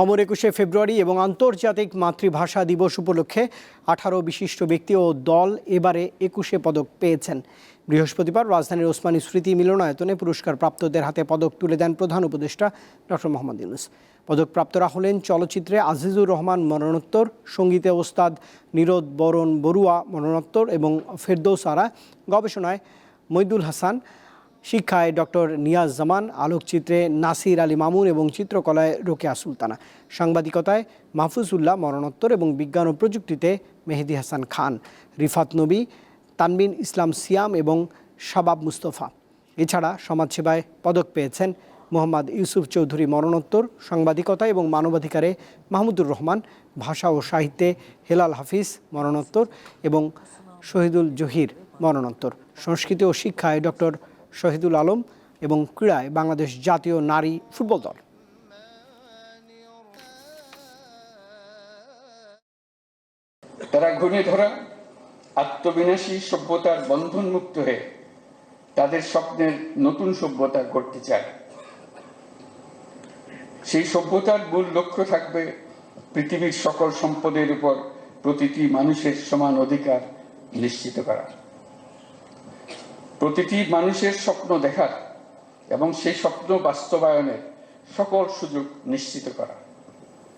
অমর ২১শে ফেব্রুয়ারি এবং আন্তর্জাতিক মাতৃভাষা দিবস উপলক্ষে ১৮ বিশিষ্ট ব্যক্তি ও দল এবারে ২১শে পদক পেয়েছেন। বৃহস্পতিবার রাজধানীর ওসমানী স্মৃতি মিলনায়তনে পুরস্কার প্রাপ্তদের হাতে পদক তুলে দেন প্রধান উপদেষ্টা ডক্টর মোহাম্মদ ইউনূস। পদকপ্রাপ্তরা হলেন চলচ্চিত্রে আজিজুর রহমান মরণোত্তর, সঙ্গীতে ওস্তাদ নীরদ বরণ বড়ুয়া মরণোত্তর এবং ফেরদৌস আরা, গবেষণায় মইদুল হাসান, শিক্ষায় ডক্টর নিয়াজ জামান, আলোকচিত্রে নাসির আলী মামুন এবং চিত্রকলায় রোকেয়া সুলতানা, সাংবাদিকতায় মাহফুজুল্লাহ মরণোত্তর এবং বিজ্ঞান ও প্রযুক্তিতে মেহেদি হাসান খান, রিফাত নবী, তানবিন ইসলাম সিয়াম এবং শাবাব মুস্তফা। এছাড়া সমাজসেবায় পদক পেয়েছেন মোহাম্মদ ইউসুফ চৌধুরী মরণোত্তর, সাংবাদিকতা এবং মানবাধিকারে মাহমুদুর রহমান, ভাষা ও সাহিত্যে হেলাল হাফিজ মরণোত্তর এবং শহীদুল জহির মরণোত্তর, সংস্কৃতি ও শিক্ষায় ডক্টর শহীদুল আলম এবং ক্রীড়ায় বাংলাদেশ জাতীয় নারী ফুটবল দল। তারা ঘুণে ধরা আত্মবিনাশী সভ্যতার বন্ধন মুক্ত হয়ে তাদের স্বপ্নের নতুন সভ্যতা গড়তে চায়। সেই সভ্যতার মূল লক্ষ্য থাকবে পৃথিবীর সকল সম্পদের উপর প্রতিটি মানুষের সমান অধিকার নিশ্চিত করা, প্রতিটি মানুষের স্বপ্ন দেখার এবং সেই স্বপ্ন বাস্তবায়নের সকল সুযোগ নিশ্চিত করা।